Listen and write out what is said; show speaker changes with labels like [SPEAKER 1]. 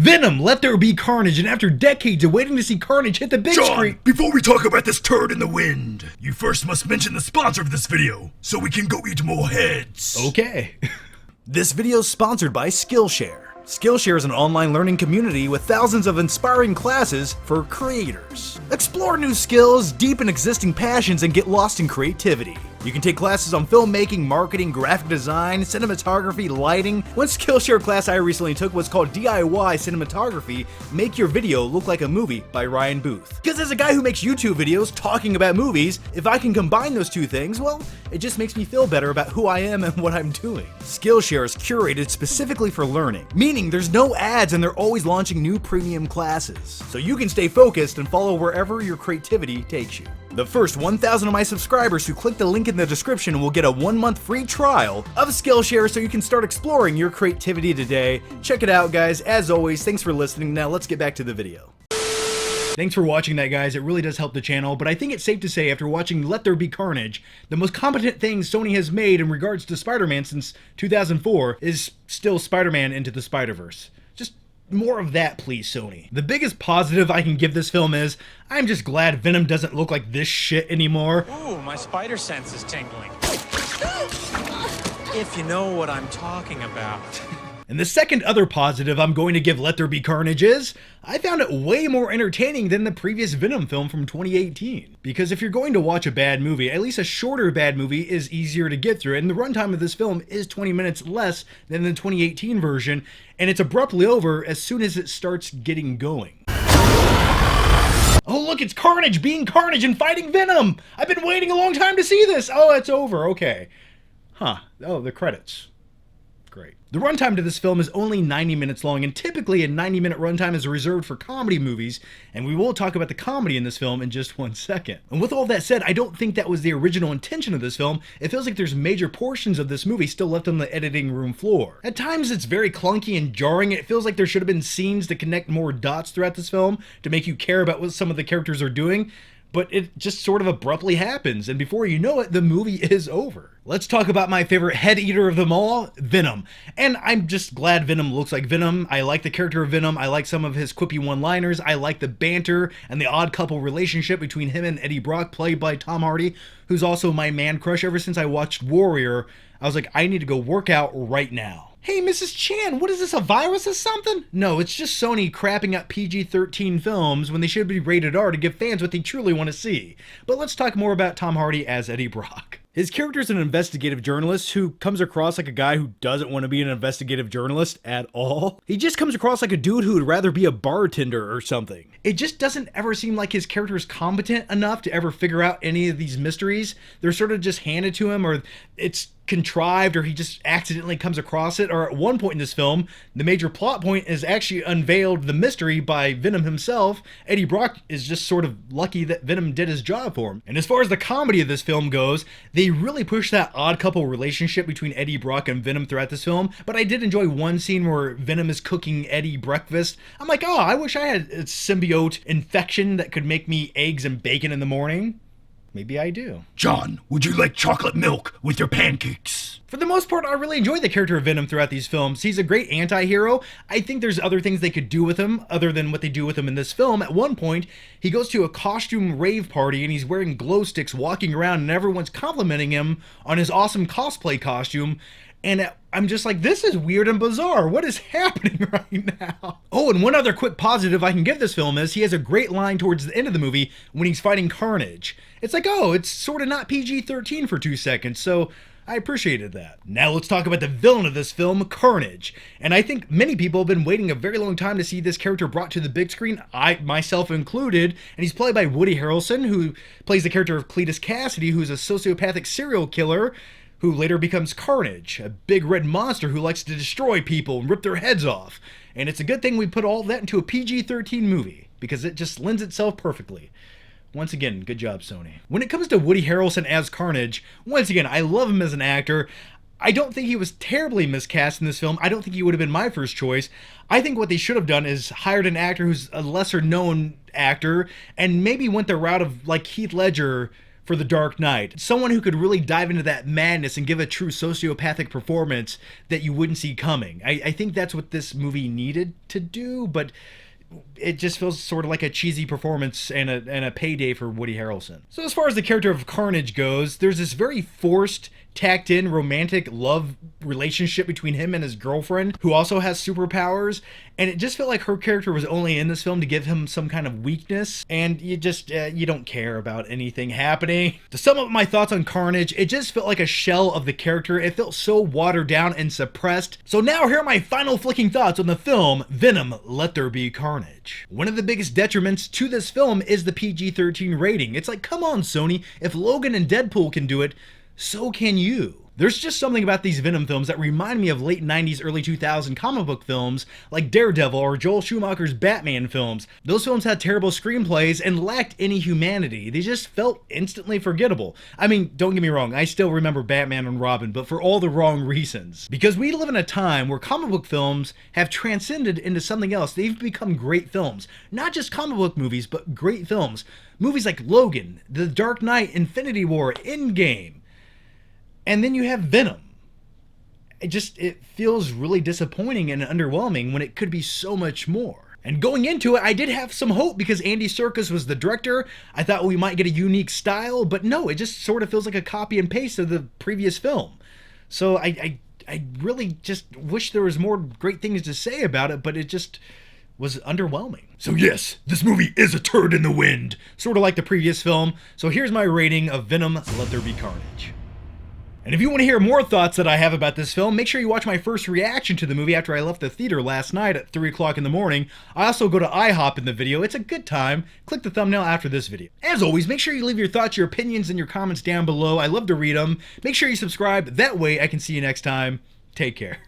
[SPEAKER 1] Venom, Let There Be Carnage, and after decades of waiting to see Carnage hit the big screen...
[SPEAKER 2] Before we talk about this turd in the wind, you first must mention the sponsor of this video, so we can go eat more heads.
[SPEAKER 1] Okay.
[SPEAKER 3] This video is sponsored by Skillshare. Skillshare is an online learning community with thousands of inspiring classes for creators. Explore new skills, deepen existing passions, and get lost in creativity. You can take classes on filmmaking, marketing, graphic design, cinematography, lighting. One Skillshare class I recently took was called DIY Cinematography, Make Your Video Look Like a Movie by Ryan Booth. Because as a guy who makes YouTube videos talking about movies, if I can combine those two things, well, it just makes me feel better about who I am and what I'm doing. Skillshare is curated specifically for learning, meaning there's no ads and they're always launching new premium classes. So you can stay focused and follow wherever your creativity takes you. The first 1,000 of my subscribers who click the link in the description will get a 1-month free trial of Skillshare so you can start exploring your creativity today. Check it out, guys. As always, thanks for listening. Now let's get back to the video.
[SPEAKER 1] Thanks for watching that, guys. It really does help the channel, but I think it's safe to say after watching Let There Be Carnage, the most competent thing Sony has made in regards to Spider-Man since 2004 is still Spider-Man Into the Spider-Verse. Just more of that, please, Sony. The biggest positive I can give this film is, I'm just glad Venom doesn't look like this shit anymore.
[SPEAKER 4] Ooh, my spider sense is tingling. If you know what I'm talking about.
[SPEAKER 1] And the second other positive I'm going to give Let There Be Carnage is, I found it way more entertaining than the previous Venom film from 2018. Because if you're going to watch a bad movie, at least a shorter bad movie is easier to get through, and the runtime of this film is 20 minutes less than the 2018 version, and it's abruptly over as soon as it starts getting going. Oh look, it's Carnage being Carnage and fighting Venom! I've been waiting a long time to see this! Oh, it's over, okay. Huh, oh, the credits. Great. The runtime to this film is only 90 minutes long, and typically a 90-minute runtime is reserved for comedy movies, and we will talk about the comedy in this film in just 1 second. And with all that said, I don't think that was the original intention of this film. It feels like there's major portions of this movie still left on the editing room floor. At times it's very clunky and jarring. It feels like there should have been scenes to connect more dots throughout this film to make you care about what some of the characters are doing, but it just sort of abruptly happens, and before you know it, the movie is over. Let's talk about my favorite head eater of them all, Venom. And I'm just glad Venom looks like Venom. I like the character of Venom. I like some of his quippy one-liners. I like the banter and the odd couple relationship between him and Eddie Brock, played by Tom Hardy, who's also my man crush. Ever since I watched Warrior, I was like, I need to go work out right now. Hey, Mrs. Chan, what is this, a virus or something? No, it's just Sony crapping up PG-13 films when they should be rated R to give fans what they truly want to see. But let's talk more about Tom Hardy as Eddie Brock. His character is an investigative journalist who comes across like a guy who doesn't want to be an investigative journalist at all. He just comes across like a dude who would rather be a bartender or something. It just doesn't ever seem like his character is competent enough to ever figure out any of these mysteries. They're sort of just handed to him, or it's contrived, or he just accidentally comes across it, or at one point in this film, the major plot point is actually unveiled the mystery by Venom himself. Eddie Brock is just sort of lucky that Venom did his job for him. And as far as the comedy of this film goes, they really push that odd couple relationship between Eddie Brock and Venom throughout this film, but I did enjoy one scene where Venom is cooking Eddie breakfast. I'm like, oh, I wish I had a symbiote infection that could make me eggs and bacon in the morning. Maybe I do.
[SPEAKER 2] John, would you like chocolate milk with your pancakes?
[SPEAKER 1] For the most part, I really enjoy the character of Venom throughout these films. He's a great anti-hero. I think there's other things they could do with him other than what they do with him in this film. At one point, he goes to a costume rave party and he's wearing glow sticks walking around and everyone's complimenting him on his awesome cosplay costume. And I'm just like, this is weird and bizarre. What is happening right now? Oh, and one other quick positive I can give this film is he has a great line towards the end of the movie when he's fighting Carnage. It's like, oh, it's sort of not PG-13 for 2 seconds, so I appreciated that. Now let's talk about the villain of this film, Carnage. And I think many people have been waiting a very long time to see this character brought to the big screen, I myself included, and he's played by Woody Harrelson, who plays the character of Cletus Cassidy, who's a sociopathic serial killer who later becomes Carnage, a big red monster who likes to destroy people and rip their heads off. And it's a good thing we put all that into a PG-13 movie, because it just lends itself perfectly. Once again, good job, Sony. When it comes to Woody Harrelson as Carnage, once again, I love him as an actor. I don't think he was terribly miscast in this film. I don't think he would have been my first choice. I think what they should have done is hired an actor who's a lesser known actor and maybe went the route of like Heath Ledger for The Dark Knight. Someone who could really dive into that madness and give a true sociopathic performance that you wouldn't see coming. I think that's what this movie needed to do, but it just feels sort of like a cheesy performance and a payday for Woody Harrelson. So as far as the character of Carnage goes, there's this very forced, tacked in romantic love relationship between him and his girlfriend, who also has superpowers, and it just felt like her character was only in this film to give him some kind of weakness, and you just, you don't care about anything happening. To sum up my thoughts on Carnage, it just felt like a shell of the character. It felt so watered down and suppressed. So now here are my final flicking thoughts on the film Venom, Let There Be Carnage. One of the biggest detriments to this film is the PG-13 rating. It's like, come on, Sony, if Logan and Deadpool can do it, so can you. There's just something about these Venom films that remind me of late 90s, early 2000s comic book films like Daredevil or Joel Schumacher's Batman films. Those films had terrible screenplays and lacked any humanity. They just felt instantly forgettable. I mean, don't get me wrong, I still remember Batman and Robin, but for all the wrong reasons. Because we live in a time where comic book films have transcended into something else. They've become great films. Not just comic book movies, but great films. Movies like Logan, The Dark Knight, Infinity War, Endgame. And then you have Venom. It feels really disappointing and underwhelming when it could be so much more. And going into it, I did have some hope because Andy Serkis was the director. I thought we might get a unique style, but no, it just sort of feels like a copy and paste of the previous film. So I really just wish there was more great things to say about it, but it just was underwhelming.
[SPEAKER 2] So yes, this movie is a turd in the wind.
[SPEAKER 1] Sort of like the previous film. So here's my rating of Venom, Let There Be Carnage. And if you want to hear more thoughts that I have about this film, make sure you watch my first reaction to the movie after I left the theater last night at 3 o'clock in the morning. I also go to IHOP in the video. It's a good time. Click the thumbnail after this video. As always, make sure you leave your thoughts, your opinions, and your comments down below. I love to read them. Make sure you subscribe. That way I can see you next time. Take care.